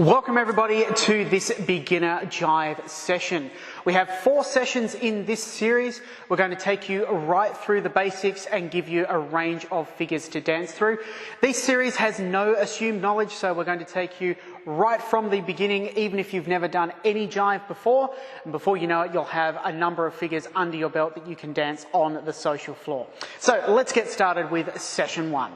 Welcome everybody to this beginner jive session. We have 4 sessions in this series. We're going to take you right through the basics and give you a range of figures to dance through. This series has no assumed knowledge, so we're going to take you right from the beginning, even if you've never done any jive before. And before you know it, you'll have a number of figures under your belt that you can dance on the social floor. So let's get started with session 1.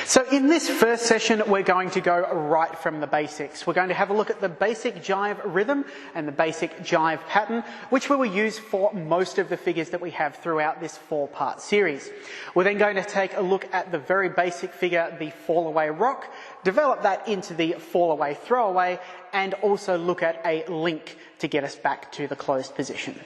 So in this first session, we're going to go right from the basics. We're going to have a look at the basic jive rhythm and the basic jive pattern, which we will use for most of the figures that we have throughout this 4-part series. We're then going to take a look at the very basic figure, the Fallaway Rock, develop that into the Fallaway Throwaway, and also look at a link to get us back to the closed position.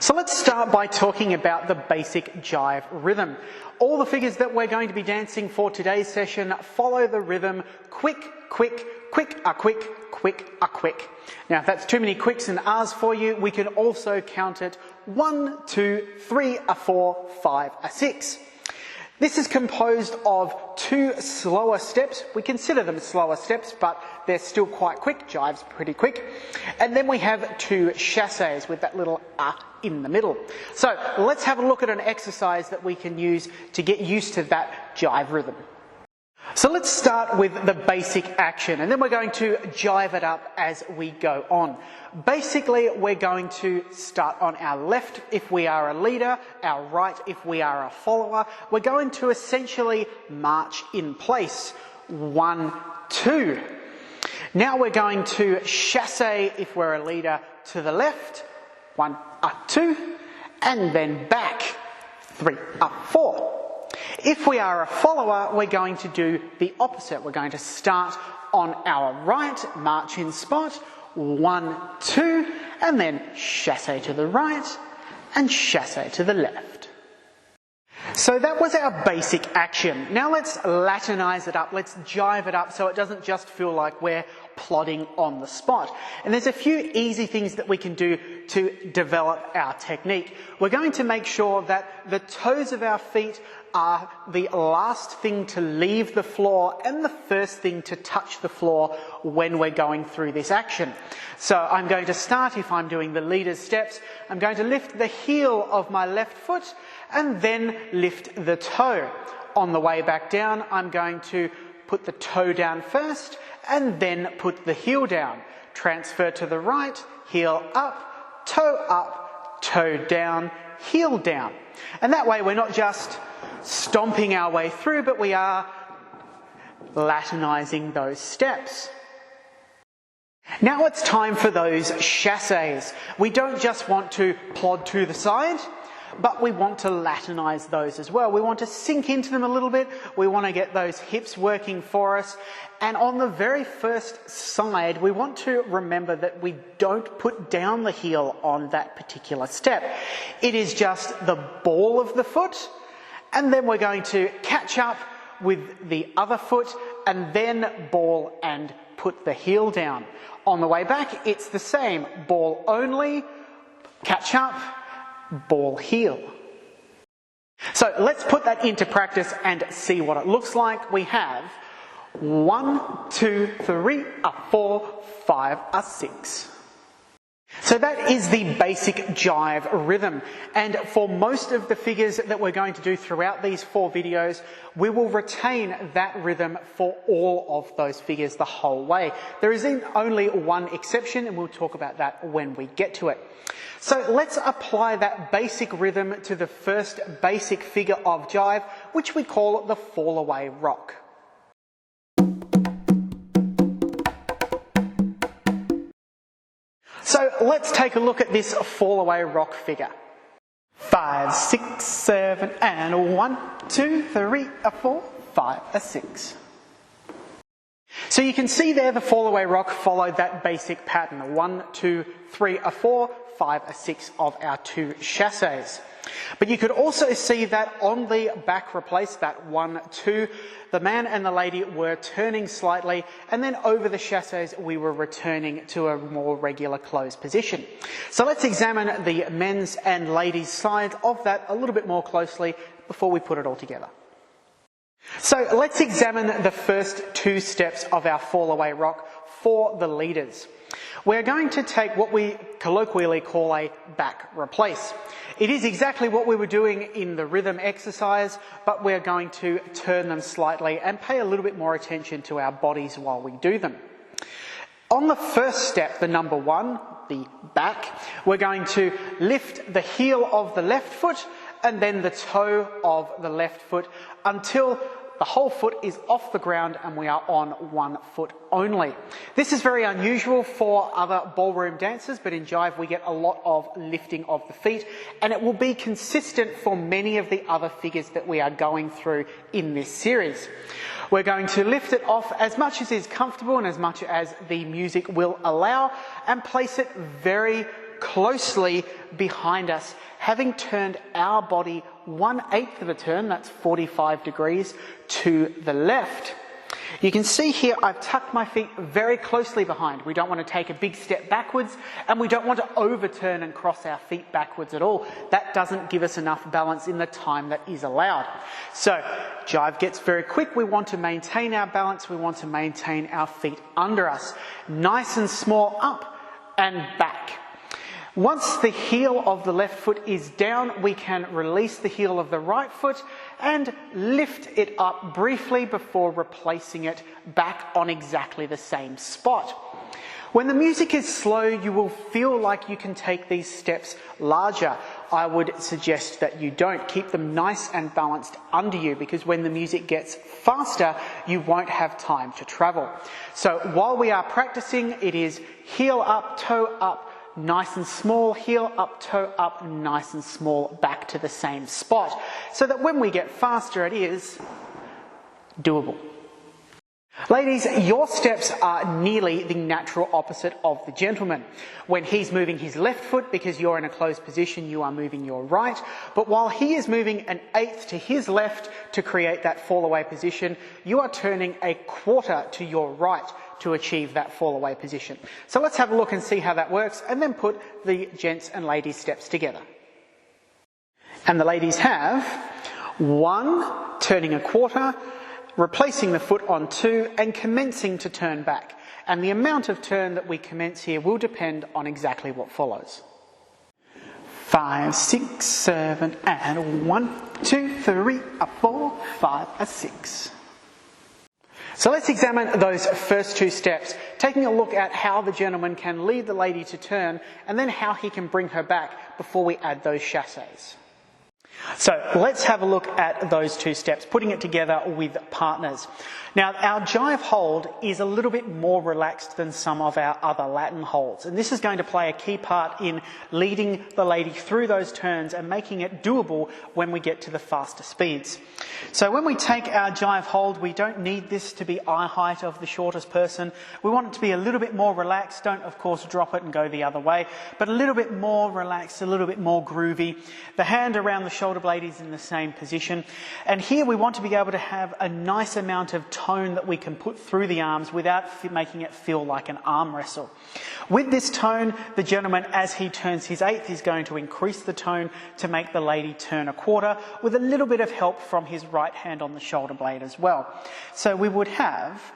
So let's start by talking about the basic jive rhythm. All the figures that we're going to be dancing for today's session follow the rhythm quick, quick, quick, a quick, quick, a quick. Now if that's too many quicks and R's for you, we can also count it 1, 2, 3, a 4, 5, a 6. This is composed of 2 slower steps. We consider them slower steps, but they're still quite quick. Jive's pretty quick. And then we have 2 chassés with that little in the middle. So let's have a look at an exercise that we can use to get used to that jive rhythm. So let's start with the basic action, and then we're going to jive it up as we go on. Basically, we're going to start on our left if we are a leader, our right if we are a follower. We're going to essentially march in place. 1, 2. Now we're going to chassé if we're a leader to the left. 1, 2, and then back. 3, 4. If we are a follower, we're going to do the opposite. We're going to start on our right, march in spot, 1, 2, and then chassé to the right and chassé to the left. So that was our basic action. Now let's Latinize it up, let's jive it up so it doesn't just feel like we're plodding on the spot. And there's a few easy things that we can do to develop our technique. We're going to make sure that the toes of our feet are the last thing to leave the floor and the first thing to touch the floor when we're going through this action. So I'm going to start, if I'm doing the leader's steps, I'm going to lift the heel of my left foot and then lift the toe. On the way back down, I'm going to put the toe down first and then put the heel down. Transfer to the right, heel up, toe down, heel down. And that way we're not just stomping our way through, but we are Latinizing those steps. Now it's time for those chassés. We don't just want to plod to the side, but we want to Latinize those as well. We want to sink into them a little bit. We want to get those hips working for us. And on the very first side, we want to remember that we don't put down the heel on that particular step. It is just the ball of the foot, and then we're going to catch up with the other foot and then ball and put the heel down. On the way back, it's the same. Ball only, catch up, ball heel. So let's put that into practice and see what it looks like. We have 1, 2, 3, 4, 5, 6. So that is the basic jive rhythm, and for most of the figures that we're going to do throughout these 4 videos, we will retain that rhythm for all of those figures the whole way. There is only one exception, and we'll talk about that when we get to it. So let's apply that basic rhythm to the first basic figure of jive, which we call the Fallaway Rock. So let's take a look at this Fallaway Rock figure. 5, 6, 7, and 1, 2, 3, 4, 5, 6. So you can see there the Fallaway Rock followed that basic pattern. 1, 2, 3, 4, 5, a 6 of our 2 chassés. But you could also see that on the back replace, that 1, 2, the man and the lady were turning slightly, and then over the chassés we were returning to a more regular closed position. So let's examine the men's and ladies' sides of that a little bit more closely before we put it all together. So let's examine the first 2 steps of our Fallaway Rock for the leaders. We're going to take what we colloquially call a back replace. It is exactly what we were doing in the rhythm exercise, but we're going to turn them slightly and pay a little bit more attention to our bodies while we do them. On the first step, the number 1, the back, we're going to lift the heel of the left foot and then the toe of the left foot until the whole foot is off the ground and we are on 1 foot only. This is very unusual for other ballroom dances, but in Jive we get a lot of lifting of the feet, and it will be consistent for many of the other figures that we are going through in this series. We're going to lift it off as much as is comfortable and as much as the music will allow, and place it very closely behind us, having turned our body 1/8 of a turn, that's 45 degrees, to the left. You can see here I've tucked my feet very closely behind. We don't want to take a big step backwards, and we don't want to overturn and cross our feet backwards at all. That doesn't give us enough balance in the time that is allowed. So Jive gets very quick. We want to maintain our balance. We want to maintain our feet under us. Nice and small, up and back. Once the heel of the left foot is down, we can release the heel of the right foot and lift it up briefly before replacing it back on exactly the same spot. When the music is slow, you will feel like you can take these steps larger. I would suggest that you don't. Keep them nice and balanced under you, because when the music gets faster, you won't have time to travel. So while we are practicing, it is heel up, toe up, nice and small, heel up, toe up, nice and small, back to the same spot, so that when we get faster it is doable. Ladies, your steps are nearly the natural opposite of the gentleman. When he's moving his left foot, because you're in a closed position, you are moving your right. But while he is moving 1/8 to his left to create that fall-away position, you are turning 1/4 to your right to achieve that fall-away position. So let's have a look and see how that works, and then put the gents and ladies steps together. And the ladies have 1, turning 1/4, replacing the foot on 2 and commencing to turn back. And the amount of turn that we commence here will depend on exactly what follows. 5, 6, 7, and 1, 2, 3, 4, 5, 6. So let's examine those first 2 steps, taking a look at how the gentleman can lead the lady to turn and then how he can bring her back before we add those chassés. So let's have a look at those 2 steps, putting it together with partners. Now, our jive hold is a little bit more relaxed than some of our other Latin holds, and this is going to play a key part in leading the lady through those turns and making it doable when we get to the faster speeds. So when we take our jive hold, we don't need this to be eye height of the shortest person. We want it to be a little bit more relaxed. Don't, of course, drop it and go the other way, but a little bit more relaxed, a little bit more groovy. The hand around the shoulder blade is in the same position, and here we want to be able to have a nice amount of tone that we can put through the arms without making it feel like an arm wrestle. With this tone, the gentleman, as he turns his 1/8, is going to increase the tone to make the lady turn 1/4, with a little bit of help from his right hand on the shoulder blade as well. So we would have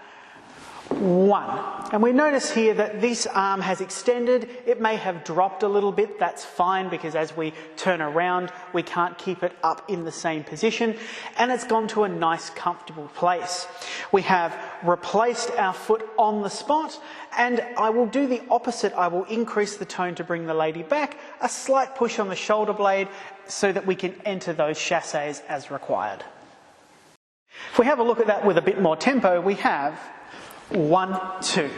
1. And we notice here that this arm has extended. It may have dropped a little bit. That's fine, because as we turn around, we can't keep it up in the same position. And it's gone to a nice, comfortable place. We have replaced our foot on the spot, and I will do the opposite. I will increase the tone to bring the lady back, a slight push on the shoulder blade so that we can enter those chassés as required. If we have a look at that with a bit more tempo, we have 1, 2.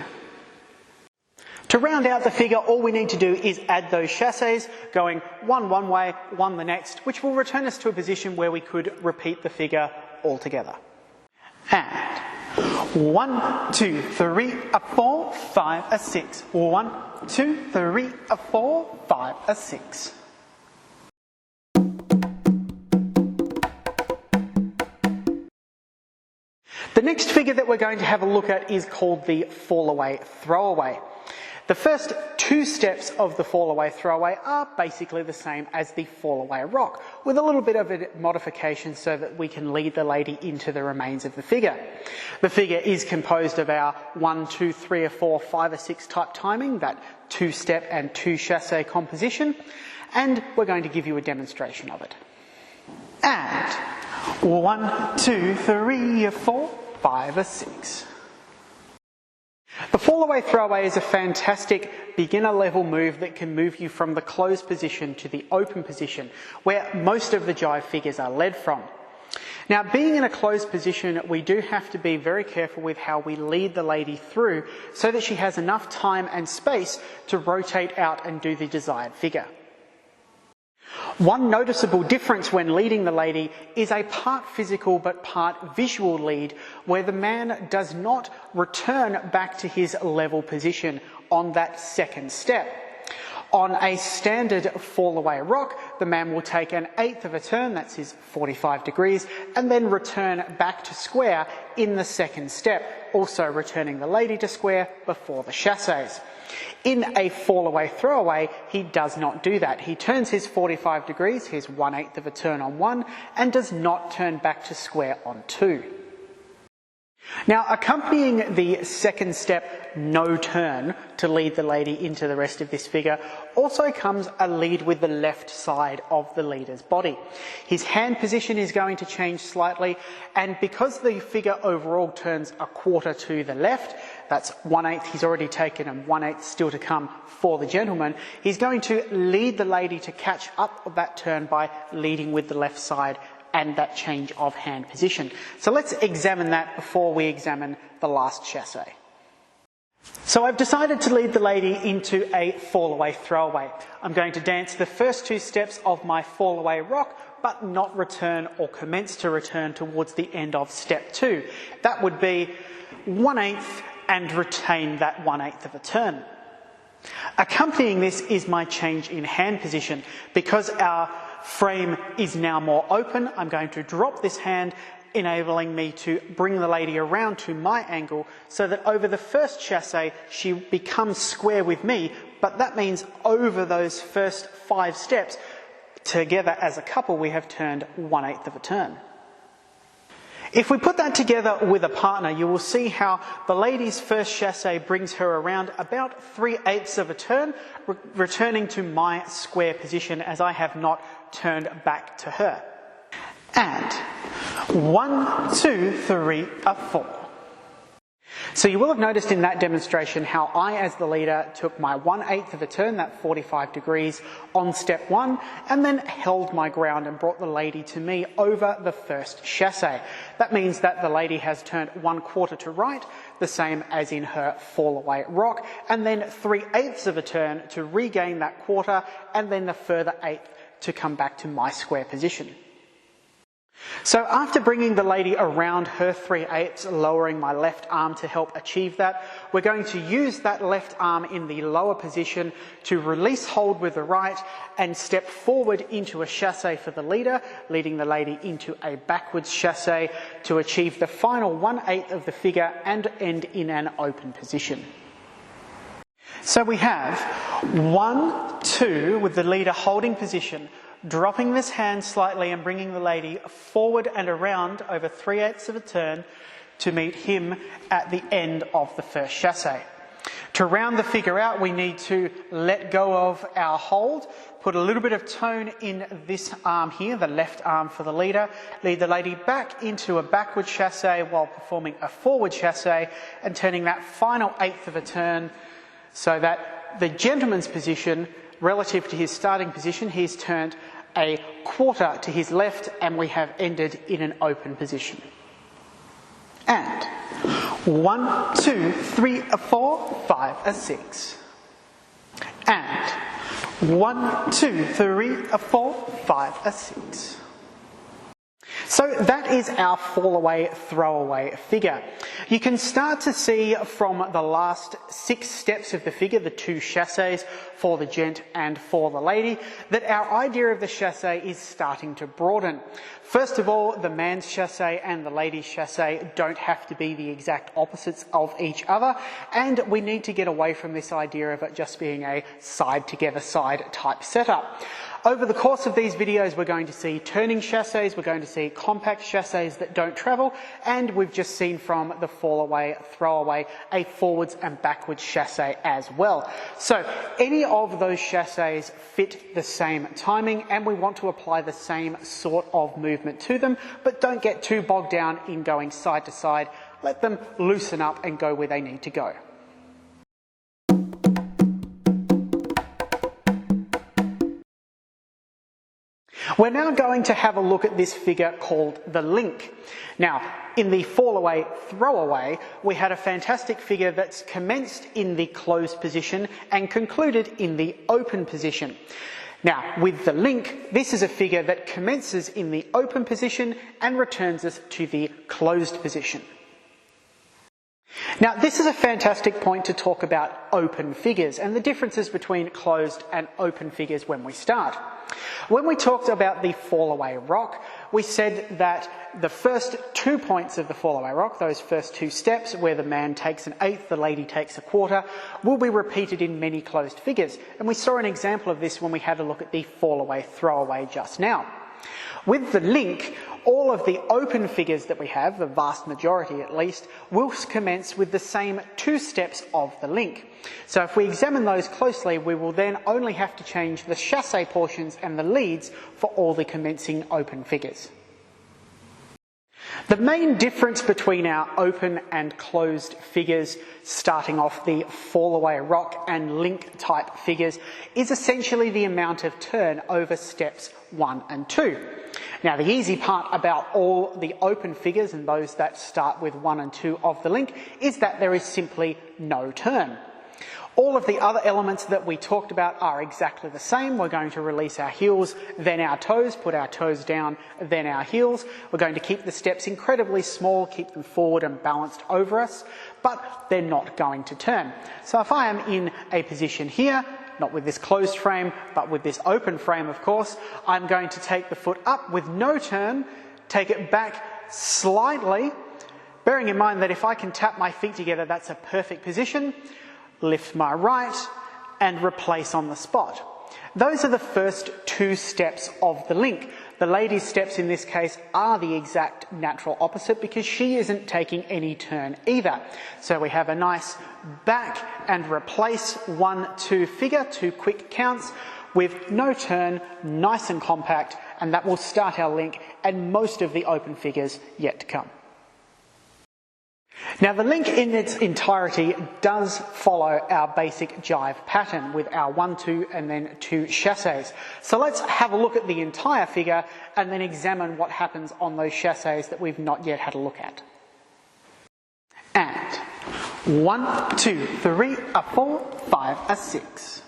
To round out the figure, all we need to do is add those chassés, going 1 one way, 1 the next, which will return us to a position where we could repeat the figure altogether. And 1, 2, 3, 4, 5, 6. 1, 2, 3, 4, 5, 6. The next figure that we're going to have a look at is called the Fallaway Throwaway. The first two steps of the Fallaway Throwaway are basically the same as the Fallaway Rock, with a little bit of a modification so that we can lead the lady into the remains of the figure. The figure is composed of our 1, 2, 3, 4, 5, 6 type timing, that 2-step and 2-chassé composition, and we're going to give you a demonstration of it. And 1, 2, 3, 4, 5, 6. The Fallaway Throwaway is a fantastic beginner level move that can move you from the closed position to the open position, where most of the jive figures are led from. Now, being in a closed position, we do have to be very careful with how we lead the lady through so that she has enough time and space to rotate out and do the desired figure. One noticeable difference when leading the lady is a part physical but part visual lead, where the man does not return back to his level position on that second step. On a standard Fallaway Rock, the man will take an 1/8 of a turn, that's his 45 degrees, and then return back to square in the second step, also returning the lady to square before the chassés. In a Fallaway Throwaway, he does not do that. He turns his 45 degrees, his 1/8 of a turn on 1, and does not turn back to square on 2. Now, accompanying the second step no turn to lead the lady into the rest of this figure also comes a lead with the left side of the leader's body. His hand position is going to change slightly, and because the figure overall turns a quarter to the left, that's 1/8 he's already taken and 1/8 still to come for the gentleman, he's going to lead the lady to catch up that turn by leading with the left side and that change of hand position. So let's examine that before we examine the last chassé. So I've decided to lead the lady into a Fallaway Throwaway. I'm going to dance the first 2 steps of my Fallaway Rock, but not return or commence to return towards the end of step 2. That would be 1/8 and retain that 1/8 of a turn. Accompanying this is my change in hand position. Because our frame is now more open, I'm going to drop this hand, enabling me to bring the lady around to my angle so that over the first chassé she becomes square with me, but that means over those first 5 steps, together as a couple, we have turned 1/8 of a turn. If we put that together with a partner, you will see how the lady's first chassé brings her around about 3/8 of a turn, returning to my square position as I have not turned back to her. And 1, 2, 3, 4. So you will have noticed in that demonstration how I, as the leader, took my 1/8 of a turn, that 45 degrees, on step 1, and then held my ground and brought the lady to me over the first chassé. That means that the lady has turned 1/4 to right, the same as in her Fallaway Rock, and then 3/8 of a turn to regain that quarter, and then the further 1/8 to come back to my square position. So after bringing the lady around her 3/8, lowering my left arm to help achieve that, we're going to use that left arm in the lower position to release hold with the right and step forward into a chassé for the leader, leading the lady into a backwards chassé to achieve the final 1/8 of the figure and end in an open position. So we have 1, 2 with the leader holding position, dropping this hand slightly and bringing the lady forward and around over 3/8 of a turn to meet him at the end of the first chassé. To round the figure out, we need to let go of our hold, put a little bit of tone in this arm here, the left arm for the leader, lead the lady back into a backward chassé while performing a forward chassé and turning that final 1/8 of a turn so that the gentleman's position, relative to his starting position, he's turned a quarter to his left and we have ended in an open position. And 1, 2, 3, 4, 5, 6. And 1, 2, 3, 4, 5, 6. So So that is our Fallaway Throwaway figure. You can start to see from the last 6 steps of the figure, the 2 chasses for the gent and for the lady, that our idea of the chasse is starting to broaden. First of all, the man's chasse and the lady's chasse don't have to be the exact opposites of each other, and we need to get away from this idea of it just being a side together side type setup. Over the course of these videos, we're going to see turning chasses, we're going to see compact chasses that don't travel, and we've just seen from the Fallaway Throwaway a forwards and backwards chasse as well. So any of those chasses fit the same timing, and we want to apply the same sort of movement to them, but don't get too bogged down in going side to side. Let them loosen up and go where they need to go. We're now going to have a look at this figure called the link. Now, in the Fallaway Throwaway, we had a fantastic figure that's commenced in the closed position and concluded in the open position. Now, with the link, this is a figure that commences in the open position and returns us to the closed position. Now, this is a fantastic point to talk about open figures and the differences between closed and open figures when we start. When we talked about the Fallaway Rock, we said that the first 2 points of the Fallaway Rock, those first 2 steps where the man takes an eighth, the lady takes a quarter, will be repeated in many closed figures. And we saw an example of this when we had a look at the Fallaway Throwaway just now. With the link, all of the open figures that we have, the vast majority at least, will commence with the same 2 steps of the link. So if we examine those closely, we will then only have to change the chasse portions and the leads for all the commencing open figures. The main difference between our open and closed figures, starting off the Fallaway Rock and link type figures, is essentially the amount of turn over steps 1 and 2. Now, the easy part about all the open figures and those that start with 1 and 2 of the link is that there is simply no turn. All of the other elements that we talked about are exactly the same. We're going to release our heels, then our toes, put our toes down, then our heels. We're going to keep the steps incredibly small, keep them forward and balanced over us, but they're not going to turn. So if I am in a position here, not with this closed frame, but with this open frame, of course, I'm going to take the foot up with no turn, take it back slightly, bearing in mind that if I can tap my feet together, that's a perfect position. Lift my right and replace on the spot. Those are the first 2 steps of the link. The lady's steps in this case are the exact natural opposite because she isn't taking any turn either. So we have a nice back and replace 1, 2 figure, 2 quick counts with no turn, nice and compact, and that will start our link and most of the open figures yet to come. Now, the link in its entirety does follow our basic jive pattern with our 1, 2 and then 2 chasses. So let's have a look at the entire figure and then examine what happens on those chasses that we've not yet had a look at. And 1, 2, 3, 4, 5, 6.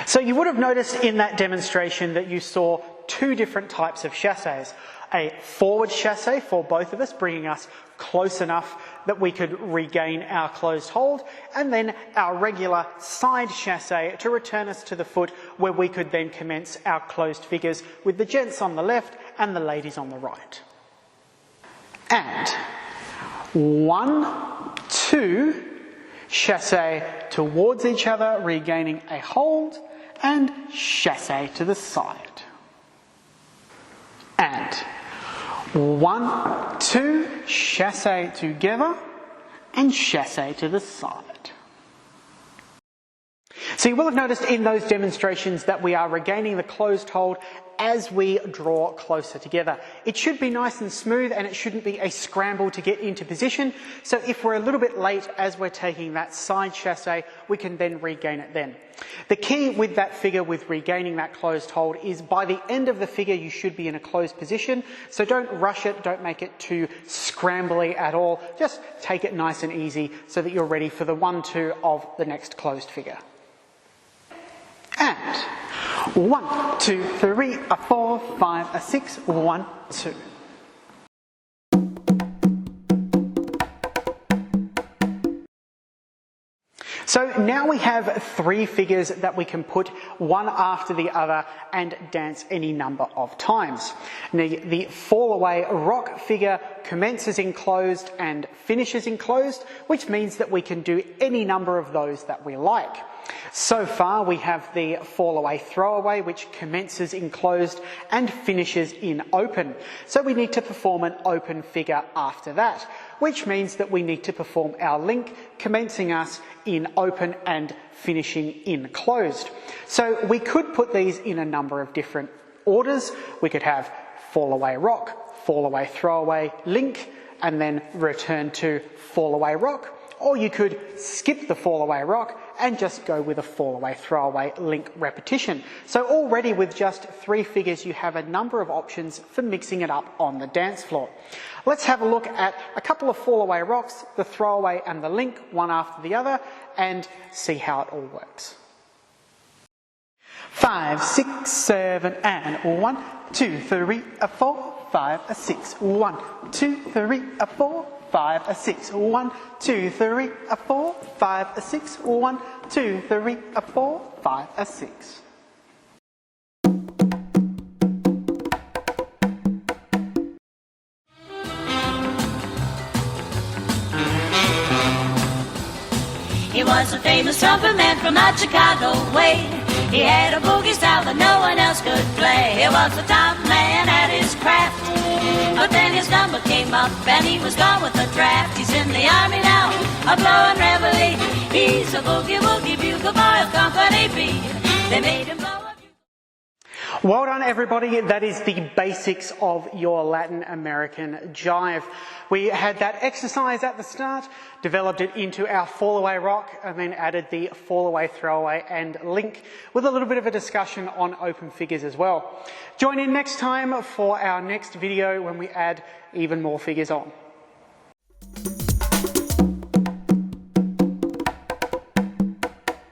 So you would have noticed in that demonstration that you saw 2 different types of chasses. A forward chasse for both of us, bringing us close enough that we could regain our closed hold, and then our regular side chasse to return us to the foot where we could then commence our closed figures with the gents on the left and the ladies on the right. And 1, 2, chasse towards each other, regaining a hold, and chasse to the side. And 1, 2, chasse together and chasse to the side. So you will have noticed in those demonstrations that we are regaining the closed hold as we draw closer together. It should be nice and smooth and it shouldn't be a scramble to get into position. So if we're a little bit late as we're taking that side chasse, we can then regain it then. The key with that figure with regaining that closed hold is by the end of the figure you should be in a closed position. So don't rush it, don't make it too scrambly at all. Just take it nice and easy so that you're ready for the 1, 2 of the next closed figure. And 1, 2, 3, 4, 5, 6, 1, 2. So now we have 3 figures that we can put one after the other and dance any number of times. Now, the Fallaway Rock figure commences in closed and finishes in closed, which means that we can do any number of those that we like. So far we have the Fallaway Throwaway, which commences in closed and finishes in open. So we need to perform an open figure after that, which means that we need to perform our link, commencing us in open and finishing in closed. So we could put these in a number of different orders. We could have Fallaway Rock, Fallaway Throwaway, link, and then return to Fallaway Rock. Or you could skip the Fallaway Rock and just go with a Fallaway Throwaway link repetition. So already with just 3 figures, you have a number of options for mixing it up on the dance floor. Let's have a look at a couple of Fallaway Rocks, the Throwaway and the link, one after the other, and see how it all works. 5, 6, 7, and 1, 2, 3, 4, 5, 6, 1, 2, 3, 4, 5, 6, 1, 2, 3, 4, 5, 6, 1, 2, 3, 4, 5, 6. He was a famous trumpet man from out Chicago way. He had a boogie style that no one else could play. He was the top man at his craft. But then his number came up and he was gone with the draft. He's in the army now, a blowing reveille. He's a boogie-woogie bugle boy of Company B. They made him blow a bugle. Well done, everybody. That is the basics of your Latin American Jive. We had that exercise at the start, developed it into our Fallaway Rock, and then added the Fallaway Throwaway and link with a little bit of a discussion on open figures as well. Join in next time for our next video when we add even more figures on.